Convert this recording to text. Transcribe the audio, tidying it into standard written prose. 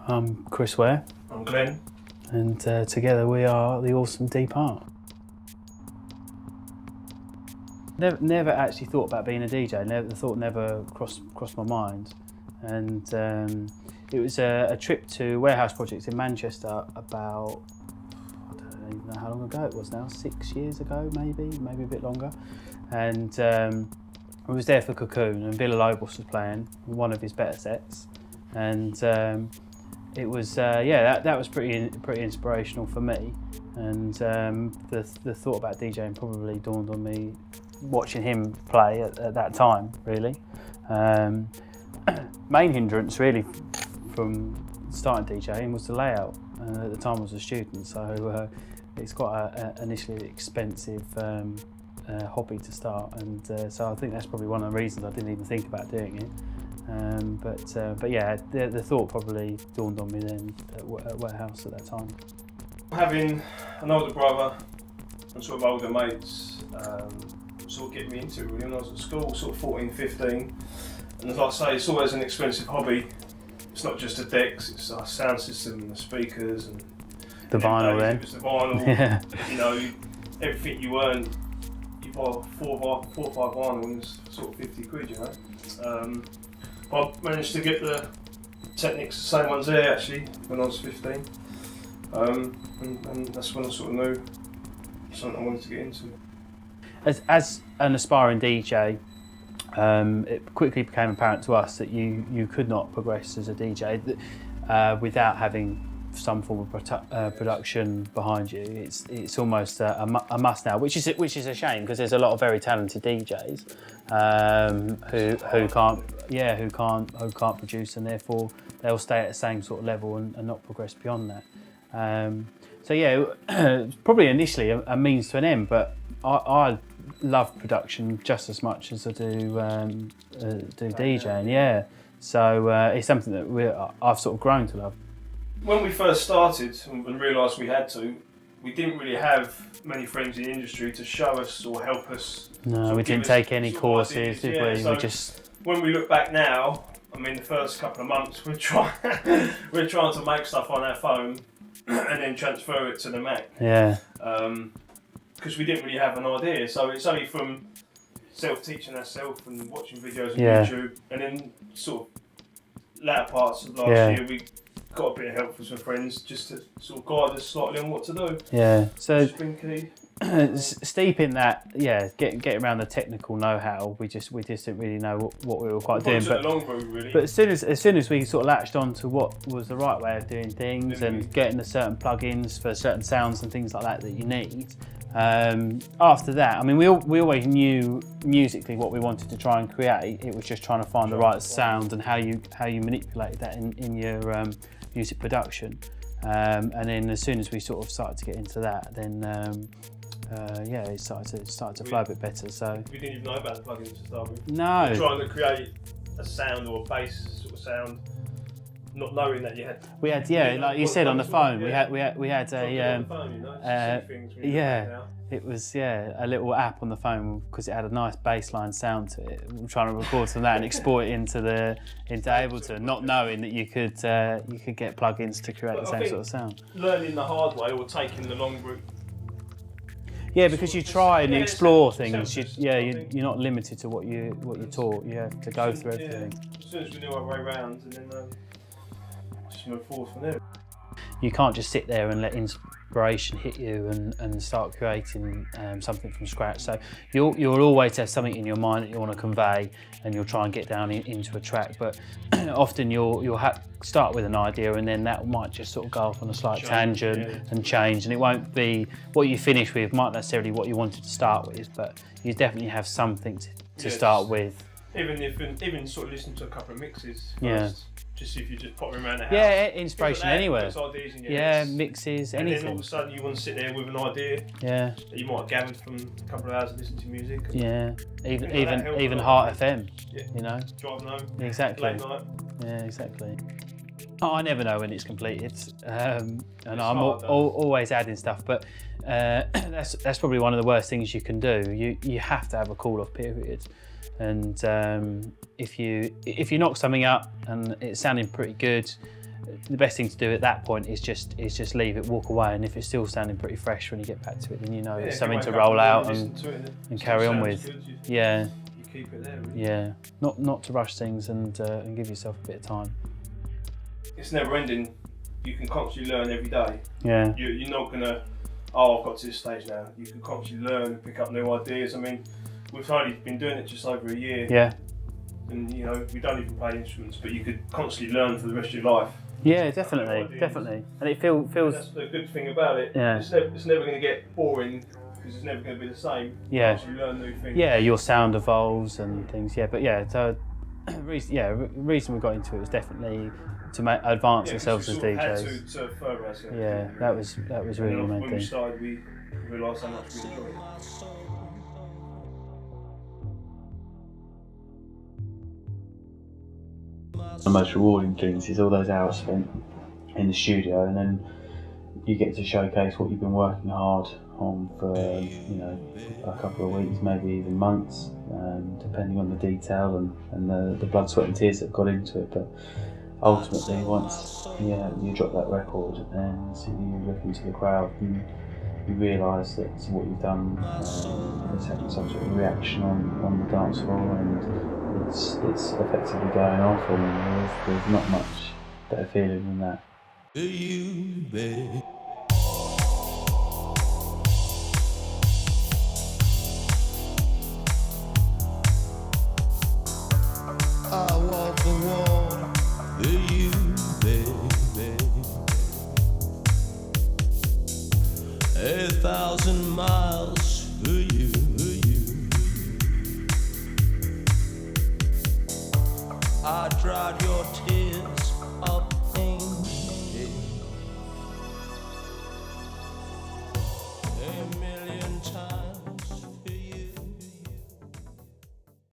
I'm Chris Ware. I'm Glenn. And together we are the awesome NeedWant. Never actually thought about being a DJ. Never crossed my mind. And it was a trip to warehouse projects in Manchester about, I don't even know how long ago it was now, 6 years ago maybe a bit longer. And I was there for Cocoon, and Bill Lobos was playing one of his better sets. And it was that was pretty inspirational for me. And the thought about DJing probably dawned on me watching him play at that time, really. Main hindrance really from starting DJing was the layout. At the time I was a student, so it's quite an initially expensive hobby to start, and so I think that's probably one of the reasons I didn't even think about doing it. But yeah, the thought probably dawned on me then at warehouse at that time. Having an older brother and sort of older mates sort of get me into it really when I was at school, sort of 14, 15. And as I say, it's always an expensive hobby. It's not just the decks, it's our sound system and the speakers and the vinyl then. It was the vinyl. Yeah. You know, everything you earn, you buy four or five vinyl and it's sort of 50 quid, you know. I managed to get the Technics, the same ones there actually, when I was 15. And that's when I sort of knew something I wanted to get into. As an aspiring DJ, it quickly became apparent to us that you could not progress as a DJ without having some form of production behind you. It's almost a must now, which is a shame because there's a lot of very talented DJs who can't produce, and therefore they'll stay at the same sort of level and not progress beyond that. So yeah, it's probably initially a means to an end, but I love production just as much as I do DJing. Yeah, so it's something that I've sort of grown to love. When we first started and realised we had to, we didn't really have many friends in the industry to show us or help us. No, we didn't take any courses, did we? So we just. When we look back now, I mean, the first couple of months we're trying to make stuff on our phone and then transfer it to the Mac. Yeah. Because we didn't really have an idea, so it's only from self-teaching ourselves and watching videos on YouTube, and then sort of latter parts of last year we got a bit of help from some friends just to sort of guide us slightly on what to do. Yeah, so it's been key. Steep in that, getting around the technical know-how, we just didn't really know what we were quite doing. But the long road, really. But as soon as we sort of latched on to what was the right way of doing things and getting the certain plugins for certain sounds and things like that you need. After that, I mean, we always knew musically what we wanted to try and create. It was just trying to find the right sound and how you manipulate that in your music production. And then as soon as we sort of started to get into that, then it started to flow a bit better. So we didn't even know about the plugins to start with. No. We were trying to create a sound or a bass sort of sound, not knowing that you had. We had like you said on the phone. We had a it was a little app on the phone because it had a nice bassline sound to it. We were trying to record from that and export it into Ableton, not knowing that you could get plugins to create the same sort of sound. Learning the hard way or taking the long route. Yeah, because you try and explore things. You're not limited to what you're taught. You have to go through everything. As soon as we knew our way around, and then just move forward from there. You can't just sit there and let inspiration hit you and start creating something from scratch. So you'll always have something in your mind that you want to convey, and you'll try and get down into a track. But often you'll start with an idea, and then that might just sort of go off on a slight tangent and change, and it won't be what you finish with. Might not necessarily what you wanted to start with, but you definitely have something to start with. Even sort of listen to a couple of mixes first, just if you just pop them around the house. Yeah, inspiration anywhere. Ideas in your head. Mixes, and anything. Then all of a sudden you want to sit there with an idea that you might have gathered from a couple of hours of listening to music. Yeah, even Heart FM, you know. Driving home. Exactly. Late night. Yeah, exactly. I never know when it's completed, and I'm always adding stuff. But that's probably one of the worst things you can do. You have to have a call-off period. And if you knock something up and it's sounding pretty good, the best thing to do at that point is just leave it, walk away, and if it's still sounding pretty fresh when you get back to it, then you know it's something to roll out and carry on with. Yeah. You keep it there. Really. Yeah. Not to rush things and give yourself a bit of time. It's never ending. You can constantly learn every day. Yeah. You're not gonna, I've got to this stage now. You can constantly learn, pick up new ideas. I mean, we've only been doing it just over a year. Yeah. And you know, we don't even play instruments, but you could constantly learn for the rest of your life. Yeah, definitely. And it feels. That's the good thing about it. Yeah. It's never going to get boring because it's never going to be the same. Yeah. You learn new things. Yeah, your sound evolves and things. Yeah, but yeah, so reason we got into it was definitely to advance ourselves as DJs. To further ourselves. Yeah, that was really the main when thing. we started, we realised how much we enjoyed it. The most rewarding things is all those hours spent in the studio, and then you get to showcase what you've been working hard on for a couple of weeks, maybe even months, depending on the detail and the blood, sweat and tears that got into it. But ultimately, once you drop that record and you look into the crowd and you realise that what you've done has had some sort of reaction on the dance floor, and it's effectively going off, and there's not much better feeling than that. You, babe. I walk the wall for you, baby. 1,000 miles for you. I dried your tears up